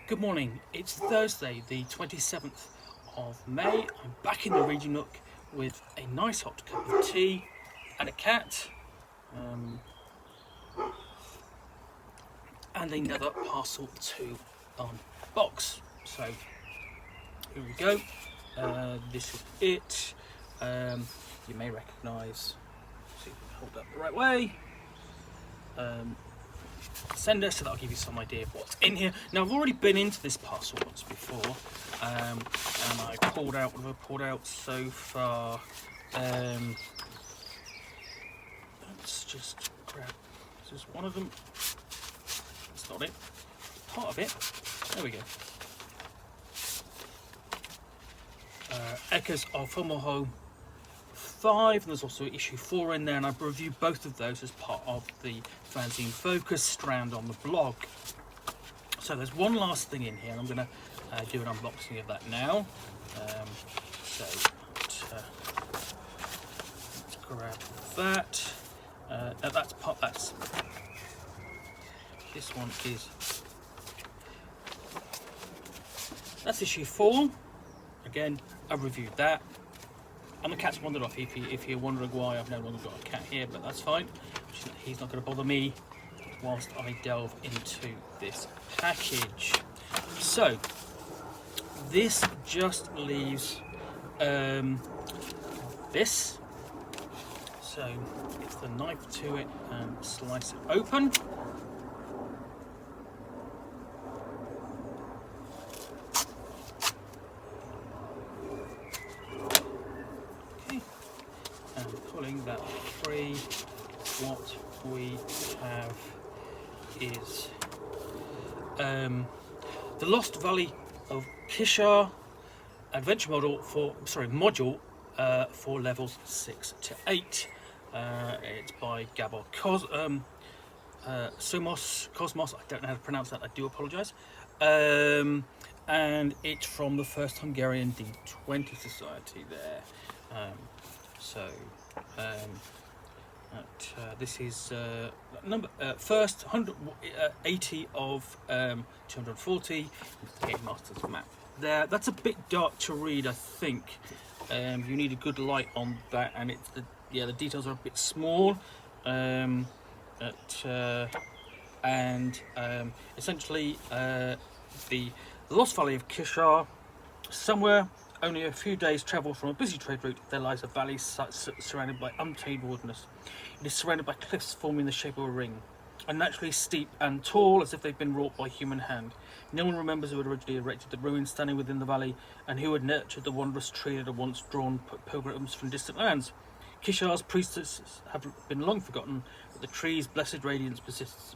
Good morning. It's Thursday, the 27th of May. I'm back in the Region Nook with a nice hot cup of tea and a cat, um, and another parcel to unbox. So here we go. This is it. You may recognise. See if we can hold that the right way. Sender, so that'll give you some idea of what's in here. Now I've already been into this parcel once before, and I pulled out what have I pulled out so far. Let's just grab, this is one of them. That's not it. Part of it. There we go. Echoes of Former Home 5, and there's also issue 4 in there, and I've reviewed both of those as part of the fanzine focus strand on the blog. So there's one last thing in here, and I'm going to do an unboxing of that now. Let's grab that. That's this one is, that's issue 4. Again, I've reviewed that. And the cat's wandered off. If you're wondering why I've no longer got a cat here, but that's fine. He's not going to bother me whilst I delve into this package. So, this just leaves this. So, it's the knife to it and slice it open. That free, what we have is the Lost Valley of Kishar adventure module for levels 6 to 8. It's by Gabor Cosmos. I don't know how to pronounce that, I do apologise. And it's from the First Hungarian D20 Society there. This is number first 180 of 240. The Game Master's map there. That's a bit dark to read, I think. You need a good light on that, and it's the details are a bit small. Essentially, the Lost Valley of Kishar, somewhere only a few days' travel from a busy trade route, there lies a valley surrounded by untamed wilderness. It is surrounded by cliffs forming the shape of a ring, unnaturally steep and tall, as if they've been wrought by human hand. No one remembers who had originally erected the ruins standing within the valley, and who had nurtured the wondrous tree that had once drawn pilgrims from distant lands. Kishar's priestesses have been long forgotten, but the tree's blessed radiance persists.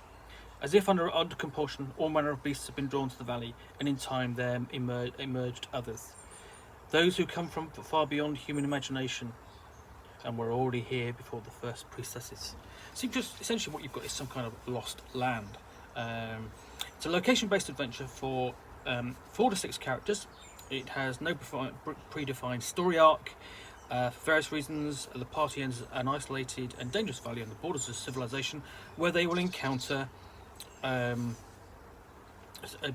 As if under compulsion, all manner of beasts have been drawn to the valley, and in time there emerged others. Those who come from far beyond human imagination, and were already here before the first priestesses. So just essentially what you've got is some kind of lost land. It's a location-based adventure for 4 to 6 characters. It has no predefined story arc. For various reasons, the party enters an isolated and dangerous valley on the borders of civilization, where they will encounter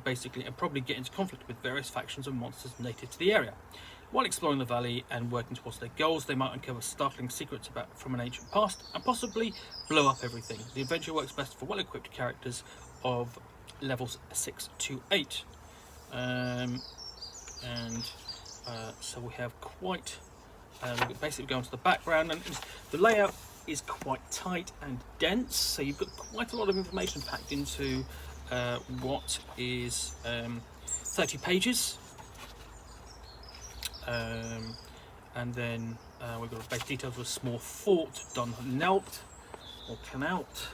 basically and probably get into conflict with various factions and monsters native to the area. While exploring the valley and working towards their goals, they might uncover startling secrets from an ancient past and possibly blow up everything. The adventure works best for well-equipped characters of levels 6 to 8. So we have quite we basically go into the background, and the layout is quite tight and dense, so you've got quite a lot of information packed into what is 30 pages. And then we've got basic details of a small fort done knelt or canalt.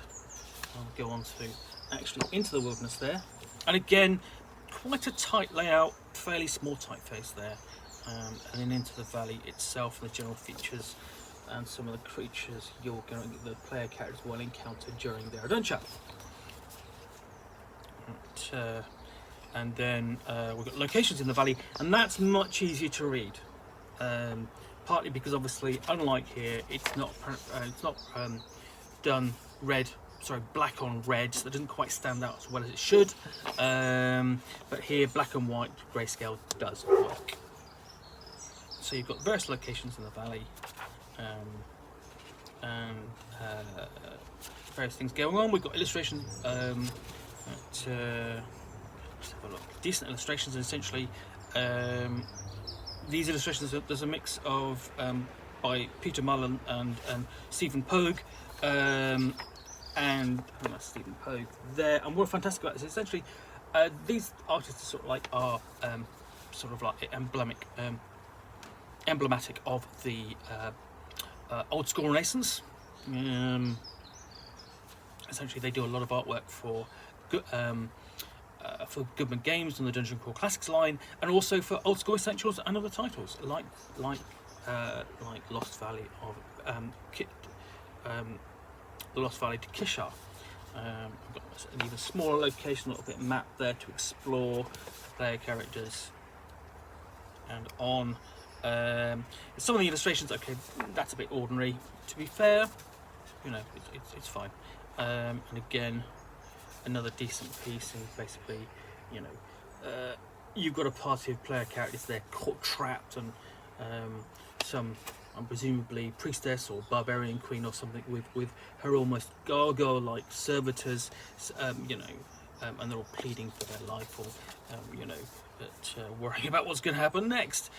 I'll go on to actually into the wilderness there, and again quite a tight layout, fairly small typeface there, and then into the valley itself and the general features and some of the creatures the player characters will encounter during their adventure. And then we've got locations in the valley, and that's much easier to read, partly because obviously unlike here it's not done read black on red, so that doesn't quite stand out as well as it should. But here, black and white grayscale does work. So you've got various locations in the valley, and various things going on. We've got illustrations. Let's have a look. Decent illustrations, and essentially these illustrations. There's a mix of by Peter Mullen and Stephen Pogue. And that's Stephen Pogue there. And what's fantastic about this is essentially these artists are sort of like emblematic of the old school Renaissance. Essentially, they do a lot of artwork for Goodman Games and the Dungeon Crawl Classics line, and also for Old School Essentials and other titles like Lost Valley of the Lost Valley to Kishar. I've got an even smaller location, a little bit mapped there to explore player characters and on. Some of the illustrations, okay, that's a bit ordinary. To be fair, you know, it's fine. And again, another decent piece, and basically, you know, you've got a party of player characters there caught trapped, and some presumably priestess or barbarian queen or something with her almost gargoyle-like servitors, you know, and they're all pleading for their life, or you know, but worrying about what's going to happen next.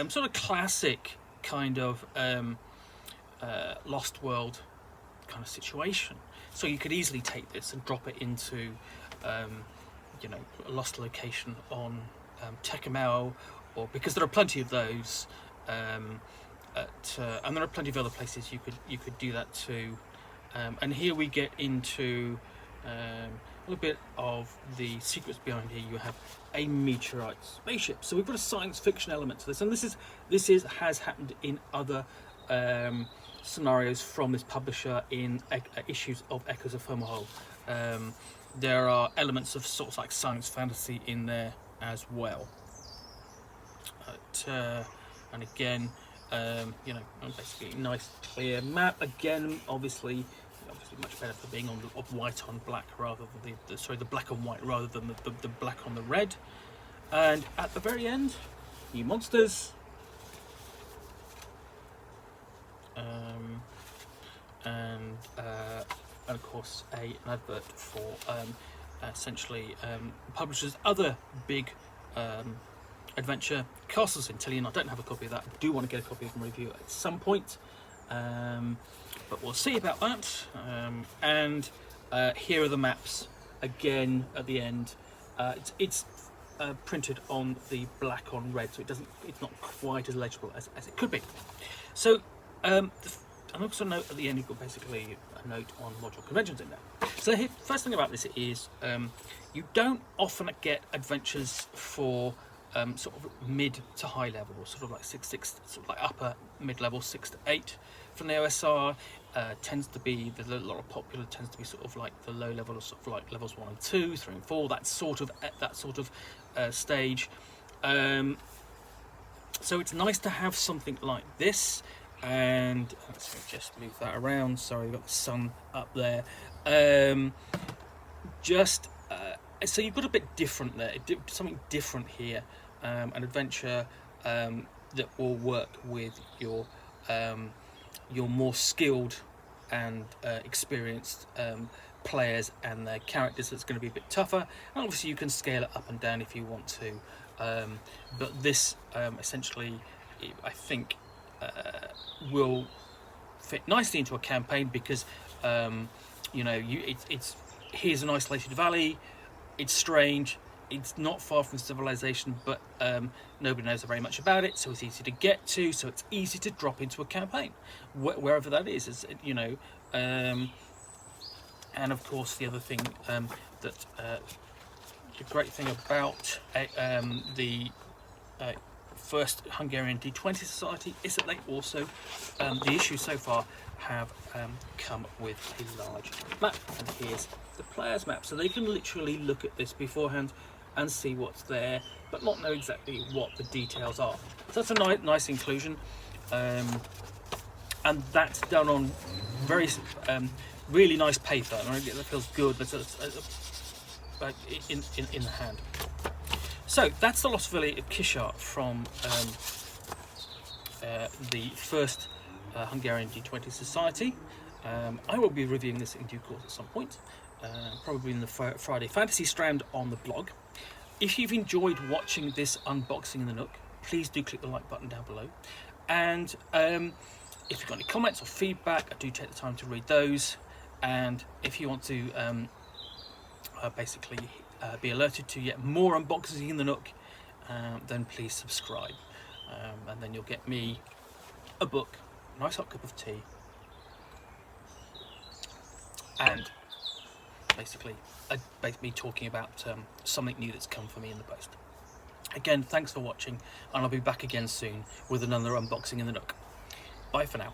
Sort of classic kind of Lost World kind of situation. So you could easily take this and drop it into, you know, a lost location on Tecumseh, or because there are plenty of those. And there are plenty of other places you could do that too. And here we get into a little bit of the secrets behind here. You have a meteorite spaceship, so we've got a science fiction element to this, and this has happened in other scenarios from this publisher in issues of Echoes of Fomalhaut. There are elements of sort of like science fantasy in there as well. And again, you know, basically nice clear map. Again, obviously much better for being of white on black rather than the black on white rather than the black on the red. And at the very end, new monsters. And of course an advert for essentially publishers' other big adventure, Castles in Tillion. I don't have a copy of that. I do want to get a copy of and review it at some point, but we'll see about that. And here are the maps again at the end. It's printed on the black on red, so it's not quite as legible as it could be. So and also note at the end you've got basically a note on module conventions in there. So the first thing about this is you don't often get adventures for sort of mid to high level, sort of like 6, sort of like upper mid level 6 to 8 from the OSR. Tends to be a lot of popular tends to be sort of like the low level, sort of like levels 1 and 2, 3 and 4, that sort of stage. So it's nice to have something like this. And let's just move that around. Sorry, we've got the sun up there. So you've got a bit different there, something different here, an adventure that will work with your more skilled and experienced players and their characters. That's going to be a bit tougher, and obviously you can scale it up and down if you want to. But this essentially, I think, will fit nicely into a campaign because you know, it's here's an isolated valley. It's strange. It's not far from civilization, but nobody knows very much about it, so it's easy to get to. So it's easy to drop into a campaign, wherever that is, you know. And of course, the other thing that the great thing about the First Hungarian D20 Society is that they also, the issues so far have come with a large map, and here's the player's map, so they can literally look at this beforehand and see what's there, but not know exactly what the details are. So that's a nice inclusion, and that's done on very really nice paper, and that feels good. That's in the hand. So that's the Lost Valley of Kishar from the First Hungarian D20 Society. I will be reviewing this in due course at some point, probably in the Friday Fantasy strand on the blog. If you've enjoyed watching this unboxing in the Nook, please do click the like button down below. And if you've got any comments or feedback, I do take the time to read those. And if you want to basically be alerted to yet more unboxing in the Nook, then please subscribe. And then you'll get me a book, a nice hot cup of tea, and basically me talking about something new that's come for me in the post. Again, thanks for watching, and I'll be back again soon with another unboxing in the Nook. Bye for now.